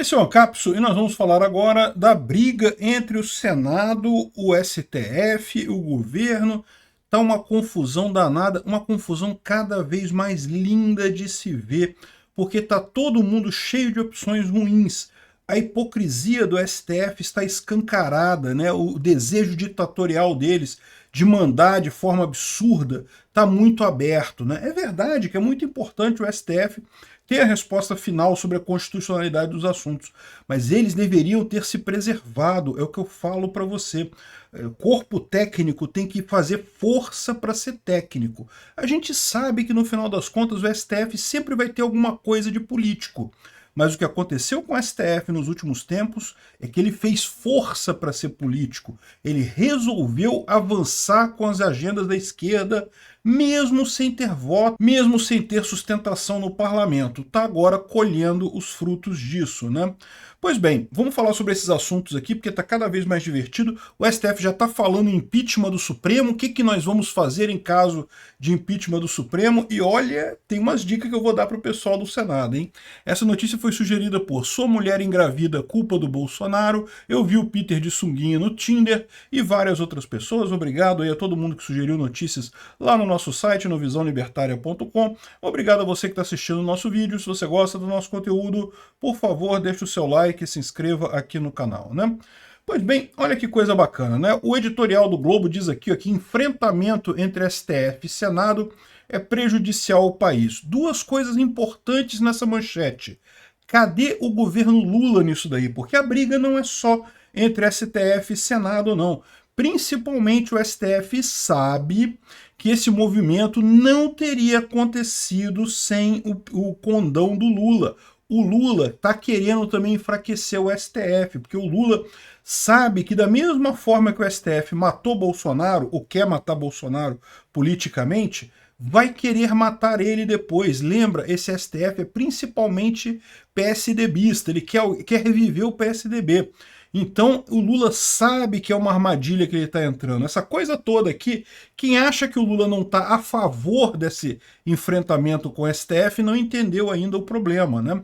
Esse é o Ancapso e nós vamos falar agora da briga entre o Senado, o STF, o governo. Tá uma confusão danada, uma confusão cada vez mais linda de se ver, porque tá todo mundo cheio de opções ruins. A hipocrisia do STF está escancarada, né? O desejo ditatorial deles de mandar de forma absurda está muito aberto, né? É verdade que é muito importante o STF ter a resposta final sobre a constitucionalidade dos assuntos, mas eles deveriam ter se preservado, é o que eu falo para você. O corpo técnico tem que fazer força para ser técnico. A gente sabe que no final das contas o STF sempre vai ter alguma coisa de político, mas o que aconteceu com o STF nos últimos tempos é que ele fez força para ser político. Ele resolveu avançar com as agendas da esquerda, mesmo sem ter voto, mesmo sem ter sustentação no parlamento. Está agora colhendo os frutos disso, né? Pois bem, vamos falar sobre esses assuntos aqui, porque está cada vez mais divertido. O STF já está falando em impeachment do Supremo. O que nós vamos fazer em caso de impeachment do Supremo? E olha, tem umas dicas que eu vou dar para o pessoal do Senado, hein? Essa notícia foi sugerida por Sua Mulher Engravida, Culpa do Bolsonaro, Eu Vi o Peter de Sunguinha no Tinder e várias outras pessoas. Obrigado aí a todo mundo que sugeriu notícias lá no nosso site, no visãolibertaria.com. Obrigado a você que está assistindo o nosso vídeo. Se você gosta do nosso conteúdo, por favor, deixe o seu like e se inscreva aqui no canal, né? Pois bem, olha que coisa bacana, né? O editorial do Globo diz aqui, ó, que enfrentamento entre STF e Senado é prejudicial ao país. Duas coisas importantes nessa manchete. Cadê o governo Lula nisso daí? Porque a briga não é só entre STF e Senado, não. Principalmente o STF sabe que esse movimento não teria acontecido sem o condão do Lula. O Lula está querendo também enfraquecer o STF, porque o Lula sabe que da mesma forma que o STF matou Bolsonaro, ou quer matar Bolsonaro politicamente, vai querer matar ele depois. Lembra, esse STF é principalmente PSDBista, ele quer reviver o PSDB. Então o Lula sabe que é uma armadilha que ele está entrando. Essa coisa toda aqui, quem acha que o Lula não está a favor desse enfrentamento com o STF não entendeu ainda o problema, né?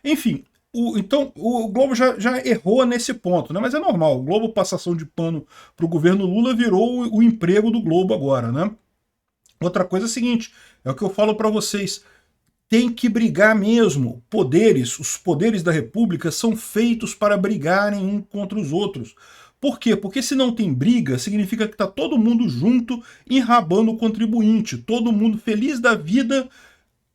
Enfim, então o Globo já errou nesse ponto, né? Mas é normal, o Globo passação de pano para o governo Lula virou o emprego do Globo agora, né? Outra coisa é a seguinte, é o que eu falo para vocês, tem que brigar mesmo. Os poderes da República são feitos para brigarem uns contra os outros. Por quê? Porque se não tem briga, significa que está todo mundo junto, enrabando o contribuinte, todo mundo feliz da vida,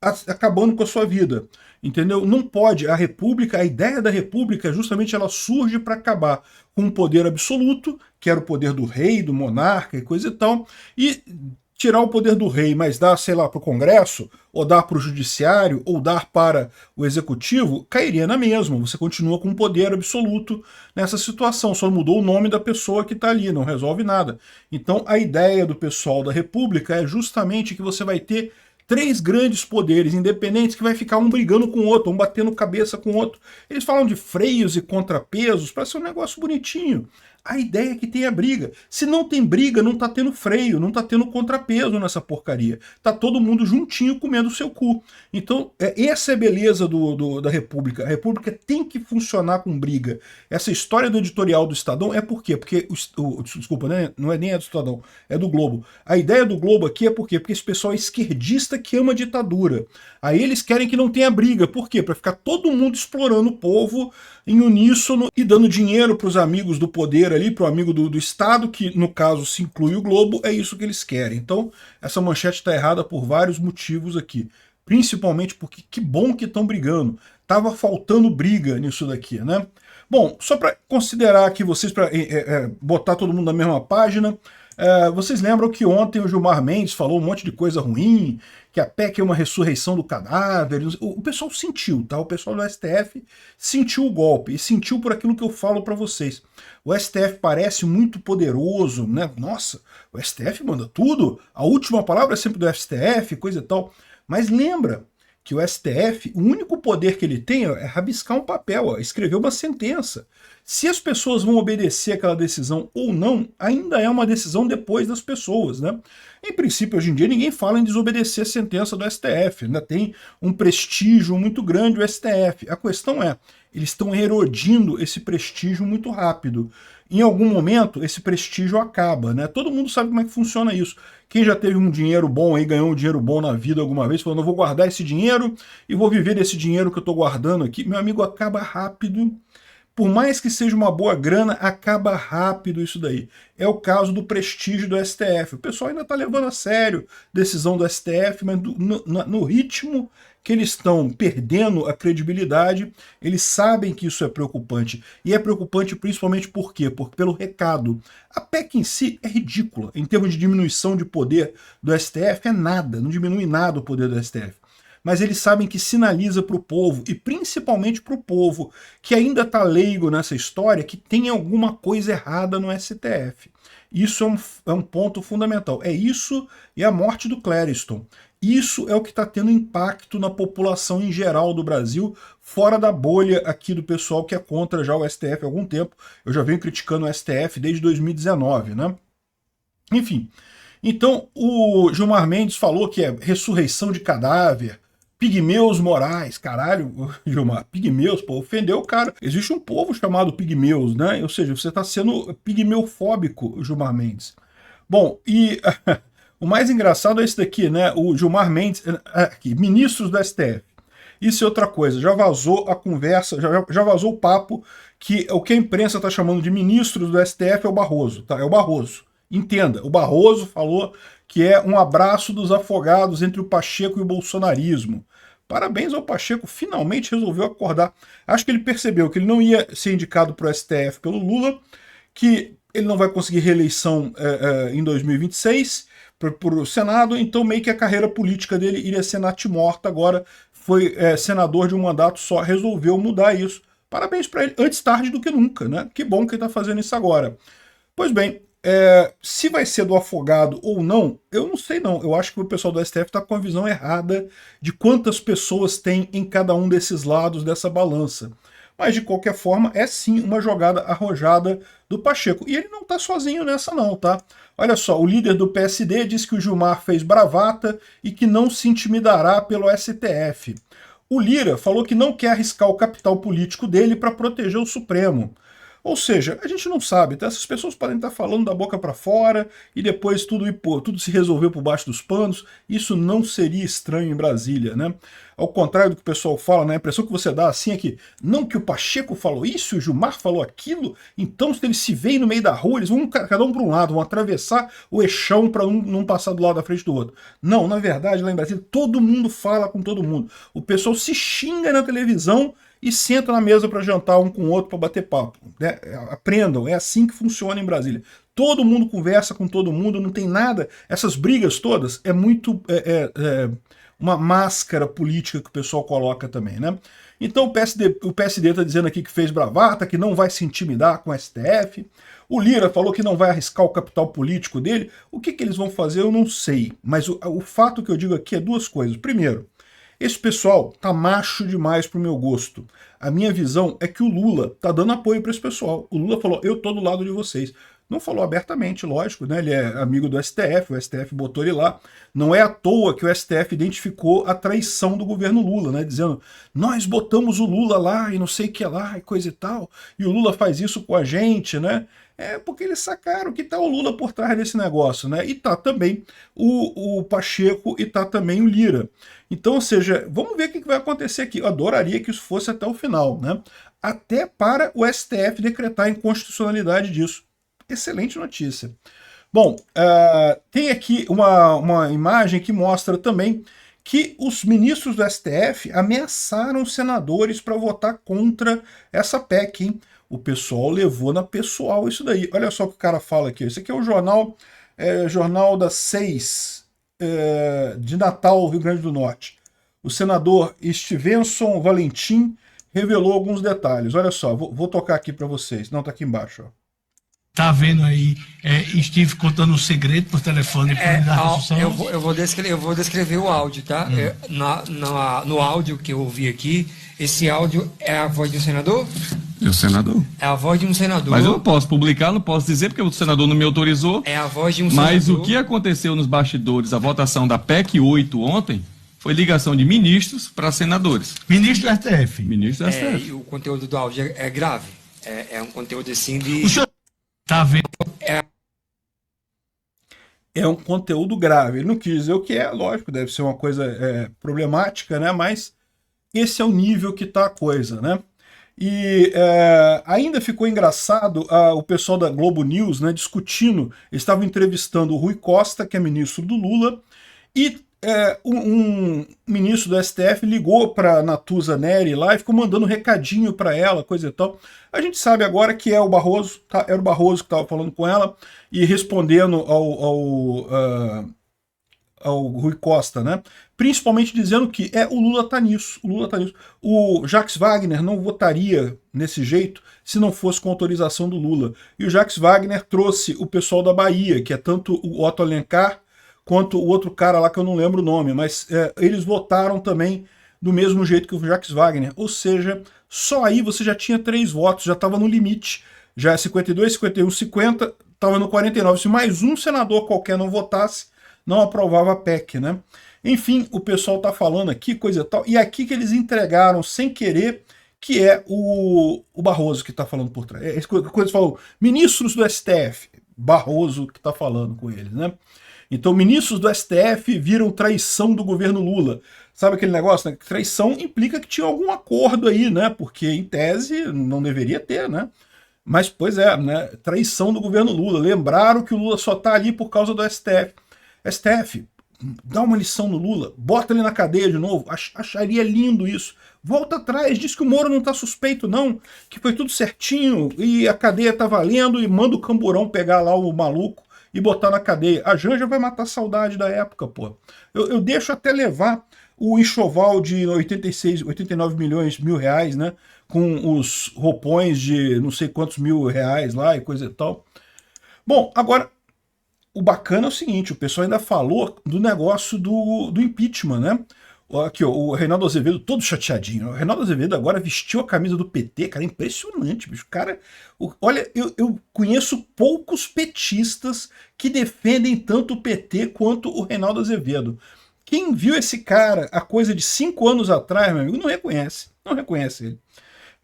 acabando com a sua vida. Entendeu? Não pode. A República, a ideia da República, justamente ela surge para acabar com o poder absoluto, que era o poder do rei, do monarca e coisa e tal, e tirar o poder do rei, mas dar, sei lá, para o Congresso, ou dar para o Judiciário, ou dar para o Executivo, cairia na mesma. Você continua com um poder absoluto nessa situação, só mudou o nome da pessoa que está ali, não resolve nada. Então a ideia do pessoal da República é justamente que você vai ter três grandes poderes independentes que vai ficar um brigando com o outro, um batendo cabeça com o outro. Eles falam de freios e contrapesos para ser um negócio bonitinho. A ideia é que tenha briga. Se não tem briga, não tá tendo freio, não tá tendo contrapeso nessa porcaria. Tá todo mundo juntinho comendo o seu cu. Então, essa é a beleza da República. A República tem que funcionar com briga. Essa história do editorial do Estadão é por quê? Porque, desculpa, né? Não é nem a do Estadão, é do Globo. A ideia do Globo aqui é por quê? Porque esse pessoal é esquerdista que ama a ditadura. Aí eles querem que não tenha briga. Por quê? Para ficar todo mundo explorando o povo em uníssono e dando dinheiro para os amigos do poder ali, para o amigo do Estado, que no caso se inclui o Globo, é isso que eles querem. Então, essa manchete está errada por vários motivos aqui. Principalmente porque que bom que estão brigando. Tava faltando briga nisso daqui, né? Bom, só para considerar aqui vocês, para botar todo mundo na mesma página, vocês lembram que ontem o Gilmar Mendes falou um monte de coisa ruim, que a PEC é uma ressurreição do cadáver. O pessoal sentiu, tá? O pessoal do STF sentiu o golpe, e sentiu por aquilo que eu falo para vocês. O STF parece muito poderoso, né? Nossa, o STF manda tudo, a última palavra é sempre do STF, coisa e tal. Mas lembra que o STF, o único poder que ele tem é rabiscar um papel, escrever uma sentença. Se as pessoas vão obedecer aquela decisão ou não, ainda é uma decisão depois das pessoas, né? Em princípio, hoje em dia, ninguém fala em desobedecer a sentença do STF, ainda tem um prestígio muito grande o STF. A questão é eles estão erodindo esse prestígio muito rápido. Em algum momento, esse prestígio acaba, né? Todo mundo sabe como é que funciona isso. Quem já teve um dinheiro bom aí, ganhou um dinheiro bom na vida alguma vez, falando, eu vou guardar esse dinheiro e vou viver desse dinheiro que eu estou guardando aqui. Meu amigo, acaba rápido. Por mais que seja uma boa grana, acaba rápido isso daí. É o caso do prestígio do STF. O pessoal ainda está levando a sério a decisão do STF, mas no ritmo que eles estão perdendo a credibilidade, eles sabem que isso é preocupante. E é preocupante principalmente por quê? Porque pelo recado. A PEC em si é ridícula. Em termos de diminuição de poder do STF, é nada. Não diminui nada o poder do STF. Mas eles sabem que sinaliza para o povo, e principalmente para o povo, que ainda está leigo nessa história, que tem alguma coisa errada no STF. Isso é um ponto fundamental. É isso e a morte do Clériston. Isso é o que está tendo impacto na população em geral do Brasil, fora da bolha aqui do pessoal que é contra já o STF há algum tempo. Eu já venho criticando o STF desde 2019, né? Enfim, então o Gilmar Mendes falou que é ressurreição de cadáver, pigmeus morais, caralho, Gilmar, pigmeus, pô, ofendeu o cara. Existe um povo chamado pigmeus, né? Ou seja, você está sendo pigmeufóbico, Gilmar Mendes. Bom, e o mais engraçado é esse daqui, né? O Gilmar Mendes, aqui, ministros do STF. Isso é outra coisa, já vazou a conversa, já vazou o papo que o que a imprensa está chamando de ministros do STF é o Barroso, tá? É o Barroso. Entenda, o Barroso falou que é um abraço dos afogados entre o Pacheco e o bolsonarismo. Parabéns ao Pacheco, finalmente resolveu acordar. Acho que ele percebeu que ele não ia ser indicado para o STF pelo Lula, que ele não vai conseguir reeleição em 2026 para o Senado, então meio que a carreira política dele iria ser natimorta. Agora foi senador de um mandato só, resolveu mudar isso. Parabéns para ele, antes tarde do que nunca, né? Que bom que ele está fazendo isso agora. Pois bem, se vai ser do afogado ou não, eu não sei não. Eu acho que o pessoal do STF está com a visão errada de quantas pessoas tem em cada um desses lados dessa balança. Mas, de qualquer forma, é sim uma jogada arrojada do Pacheco. E ele não está sozinho nessa não, tá? Olha só, o líder do PSD diz que o Gilmar fez bravata e que não se intimidará pelo STF. O Lira falou que não quer arriscar o capital político dele para proteger o Supremo. Ou seja, a gente não sabe, tá? Essas pessoas podem estar falando da boca para fora e depois tudo se resolveu por baixo dos panos. Isso não seria estranho em Brasília, né? Ao contrário do que o pessoal fala, né? A impressão que você dá assim é que não que o Pacheco falou isso, o Gilmar falou aquilo, então se eles se veem no meio da rua, eles vão cada um para um lado, vão atravessar o eixão para não passar do lado da frente do outro. Não, na verdade, lá em Brasília, todo mundo fala com todo mundo. O pessoal se xinga na televisão e senta na mesa para jantar um com o outro para bater papo. Né? Aprendam, é assim que funciona em Brasília. Todo mundo conversa com todo mundo, não tem nada. Essas brigas todas é muito uma máscara política que o pessoal coloca também, né? Então o PSD está dizendo aqui que fez bravata, que não vai se intimidar com o STF. O Lira falou que não vai arriscar o capital político dele. O que eles vão fazer eu não sei. Mas o fato que eu digo aqui é duas coisas. Primeiro, esse pessoal tá macho demais pro meu gosto. A minha visão é que o Lula tá dando apoio para esse pessoal. O Lula falou, eu tô do lado de vocês. Não falou abertamente, lógico, né? Ele é amigo do STF, o STF botou ele lá. Não é à toa que o STF identificou a traição do governo Lula, né? Dizendo, nós botamos o Lula lá e não sei o que lá e coisa e tal, e o Lula faz isso com a gente, né? É porque eles sacaram que tá o Lula por trás desse negócio, né? E tá também o Pacheco e tá também o Lira. Então, ou seja, vamos ver o que vai acontecer aqui. Eu adoraria que isso fosse até o final, né? Até para o STF decretar a inconstitucionalidade disso. Excelente notícia. Bom, tem aqui uma imagem que mostra também que os ministros do STF ameaçaram os senadores para votar contra essa PEC, hein? O pessoal levou na pessoal isso daí. Olha só o que o cara fala aqui. Esse aqui é o jornal das 6 de Natal, Rio Grande do Norte. O senador Stevenson Valentim revelou alguns detalhes. Olha só, vou tocar aqui para vocês. Não, tá aqui embaixo, ó. Tá vendo aí, Steve contando um segredo por telefone eu vou descrever o áudio, tá? No áudio que eu ouvi aqui, esse áudio é a voz de um senador? Do senador. É a voz de um senador. Mas eu não posso publicar, não posso dizer, porque o senador não me autorizou. É a voz de um senador. Mas o que aconteceu nos bastidores, a votação da PEC 8 ontem, foi ligação de ministros para senadores. Ministro do STF. Ministro da STF. E o conteúdo do áudio é grave. É um conteúdo assim de. O senhor está vendo? É um conteúdo grave. Ele não quis dizer o que é, lógico, deve ser uma coisa problemática, né? Mas esse é o nível que está a coisa, né? E ainda ficou engraçado o pessoal da Globo News, né, discutindo, eles estavam entrevistando o Rui Costa, que é ministro do Lula, e um ministro do STF ligou para Natuza Neri lá e ficou mandando um recadinho para ela, coisa e tal. A gente sabe agora que é o Barroso, era o Barroso que estava falando com ela e respondendo ao Rui Costa, né? Principalmente dizendo que o Lula tá nisso, o Lula tá nisso. O Jacques Wagner não votaria nesse jeito se não fosse com autorização do Lula. E o Jacques Wagner trouxe o pessoal da Bahia, que é tanto o Otto Alencar quanto o outro cara lá que eu não lembro o nome, mas eles votaram também do mesmo jeito que o Jacques Wagner. Ou seja, só aí você já tinha 3 votos, já estava no limite. Já é 52, 51, 50, estava no 49. Se mais um senador qualquer não votasse, não aprovava a PEC, né? Enfim, o pessoal tá falando aqui, coisa e tal, e aqui que eles entregaram sem querer, que é o Barroso que tá falando por trás. Quando eles falam, ministros do STF, Barroso que tá falando com eles, né? Então, ministros do STF viram traição do governo Lula. Sabe aquele negócio, né? Traição implica que tinha algum acordo aí, né? Porque, em tese, não deveria ter, né? Mas, pois é, né? Traição do governo Lula. Lembraram que o Lula só tá ali por causa do STF. STF, dá uma lição no Lula, bota ele na cadeia de novo, acharia lindo isso. Volta atrás, diz que o Moro não tá suspeito não, que foi tudo certinho e a cadeia tá valendo e manda o Camburão pegar lá o maluco e botar na cadeia. A Janja vai matar a saudade da época, pô. Eu deixo até levar o enxoval de 89 mil reais, né, com os roupões de não sei quantos mil reais lá e coisa e tal. Bom, agora o bacana é o seguinte, o pessoal ainda falou do negócio do impeachment, né? Aqui, ó, o Reinaldo Azevedo todo chateadinho. O Reinaldo Azevedo agora vestiu a camisa do PT, cara, impressionante, bicho. Cara, olha, eu conheço poucos petistas que defendem tanto o PT quanto o Reinaldo Azevedo. Quem viu esse cara há coisa de 5 anos atrás, meu amigo, não reconhece ele.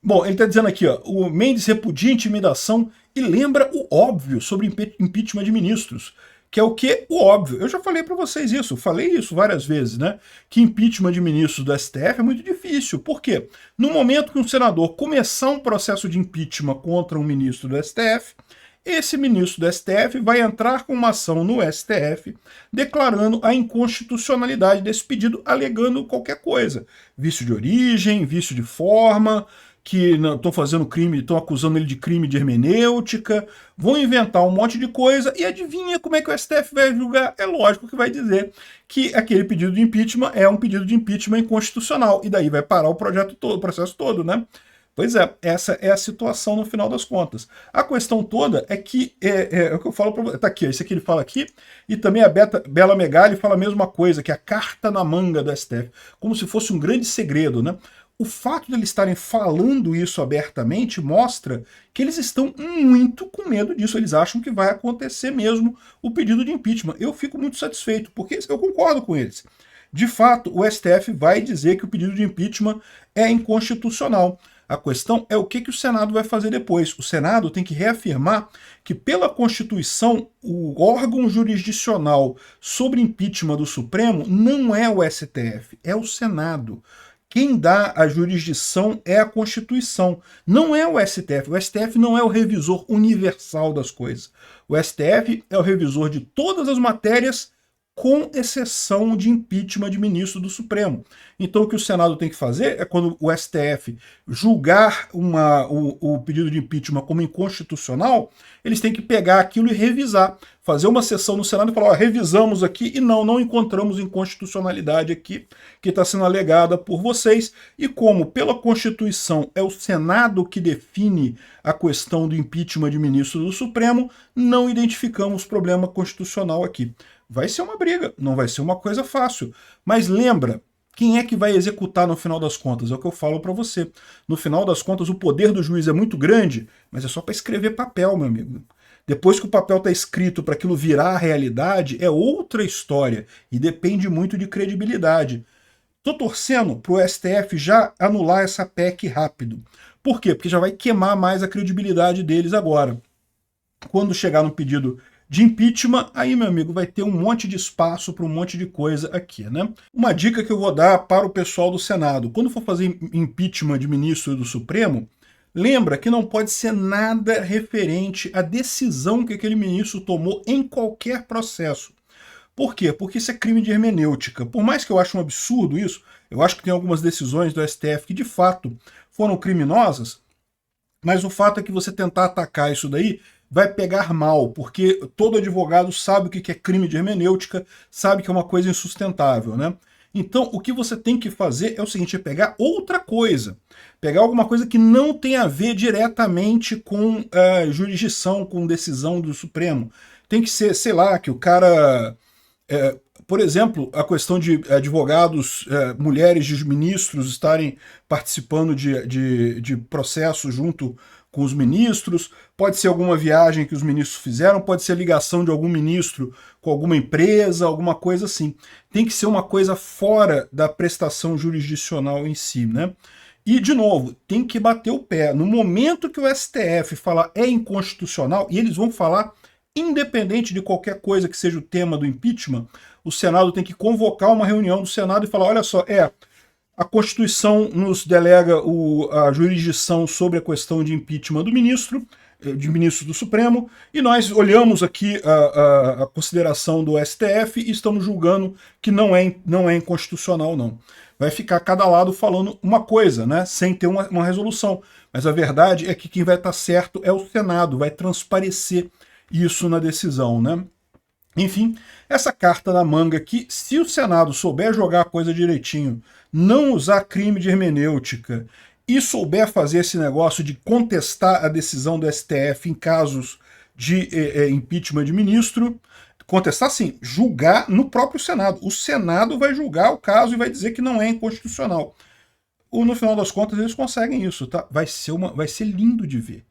Bom, ele está dizendo aqui, ó, o Mendes repudia intimidação e lembra o óbvio sobre impeachment de ministros, que é o que? O óbvio. Eu já falei para vocês isso, falei isso várias vezes, né? Que impeachment de ministros do STF é muito difícil. Por quê? No momento que um senador começar um processo de impeachment contra um ministro do STF, esse ministro do STF vai entrar com uma ação no STF declarando a inconstitucionalidade desse pedido, alegando qualquer coisa. Vício de origem, vício de forma, que estão fazendo crime, estão acusando ele de crime de hermenêutica, vão inventar um monte de coisa e adivinha como é que o STF vai julgar? É lógico que vai dizer que aquele pedido de impeachment é um pedido de impeachment inconstitucional e daí vai parar o projeto todo, o processo todo, né? Pois é, essa é a situação no final das contas. A questão toda é que, é o que eu falo para você, tá aqui, esse aqui ele fala aqui, e também a Bela Megali fala a mesma coisa, que é a carta na manga do STF, como se fosse um grande segredo, né? O fato de eles estarem falando isso abertamente mostra que eles estão muito com medo disso, eles acham que vai acontecer mesmo o pedido de impeachment. Eu fico muito satisfeito, porque eu concordo com eles. De fato, o STF vai dizer que o pedido de impeachment é inconstitucional. A questão é o que o Senado vai fazer depois. O Senado tem que reafirmar que, pela Constituição, o órgão jurisdicional sobre impeachment do Supremo não é o STF, é o Senado. Quem dá a jurisdição é a Constituição, não é o STF. O STF não é o revisor universal das coisas. O STF é o revisor de todas as matérias, com exceção de impeachment de ministro do Supremo. Então o que o Senado tem que fazer é, quando o STF julgar o pedido de impeachment como inconstitucional, eles têm que pegar aquilo e revisar, fazer uma sessão no Senado e falar, ó, revisamos aqui e não encontramos inconstitucionalidade aqui que está sendo alegada por vocês, e como pela Constituição é o Senado que define a questão do impeachment de ministro do Supremo, não identificamos problema constitucional aqui. Vai ser uma briga, não vai ser uma coisa fácil. Mas lembra, quem é que vai executar no final das contas? É o que eu falo para você. No final das contas, o poder do juiz é muito grande, mas é só para escrever papel, meu amigo. Depois que o papel está escrito para aquilo virar a realidade, é outra história e depende muito de credibilidade. Tô torcendo para o STF já anular essa PEC rápido. Por quê? Porque já vai queimar mais a credibilidade deles agora. Quando chegar no pedido de impeachment, aí, meu amigo, vai ter um monte de espaço para um monte de coisa aqui, né? Uma dica que eu vou dar para o pessoal do Senado: quando for fazer impeachment de ministro do Supremo, lembra que não pode ser nada referente à decisão que aquele ministro tomou em qualquer processo. Por quê? Porque isso é crime de hermenêutica. Por mais que eu ache um absurdo isso, eu acho que tem algumas decisões do STF que de fato foram criminosas, mas o fato é que você tentar atacar isso daí vai pegar mal, porque todo advogado sabe o que é crime de hermenêutica, sabe que é uma coisa insustentável, né? Então, o que você tem que fazer é o seguinte: é pegar outra coisa. Pegar alguma coisa que não tem a ver diretamente com jurisdição, com decisão do Supremo. Tem que ser, sei lá, que o cara... por exemplo, a questão de advogados, mulheres de ministros estarem participando de processos junto com os ministros, pode ser alguma viagem que os ministros fizeram, pode ser ligação de algum ministro com alguma empresa, alguma coisa assim. Tem que ser uma coisa fora da prestação jurisdicional em si, né? E, de novo, tem que bater o pé. No momento que o STF falar é inconstitucional, e eles vão falar independente de qualquer coisa que seja o tema do impeachment, o Senado tem que convocar uma reunião do Senado e falar: olha só, a Constituição nos delega a jurisdição sobre a questão de impeachment do ministro do Supremo, e nós olhamos aqui a consideração do STF e estamos julgando que não é inconstitucional, não. Vai ficar cada lado falando uma coisa, né, sem ter uma resolução. Mas a verdade é que quem vai estar certo é o Senado, vai transparecer isso na decisão, né? Enfim, essa carta na manga aqui, se o Senado souber jogar a coisa direitinho, não usar crime de hermenêutica e souber fazer esse negócio de contestar a decisão do STF em casos de impeachment de ministro, contestar sim, julgar no próprio Senado. O Senado vai julgar o caso e vai dizer que não é inconstitucional. No final das contas, eles conseguem isso, tá? Vai ser lindo de ver.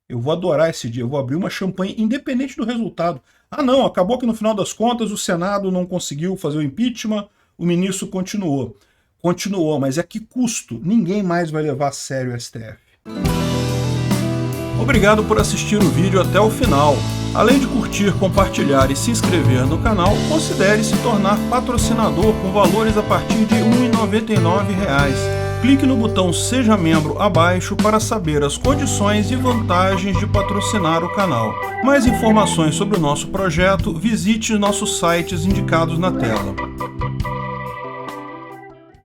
Eu vou adorar esse dia, eu vou abrir uma champanhe independente do resultado. Ah não, acabou que no final das contas o Senado não conseguiu fazer o impeachment, o ministro continuou. Continuou, mas a que custo? Ninguém mais vai levar a sério o STF. Obrigado por assistir o vídeo até o final. Além de curtir, compartilhar e se inscrever no canal, considere se tornar patrocinador com valores a partir de R$ 1,99. Clique no botão Seja Membro abaixo para saber as condições e vantagens de patrocinar o canal. Mais informações sobre o nosso projeto, visite nossos sites indicados na tela.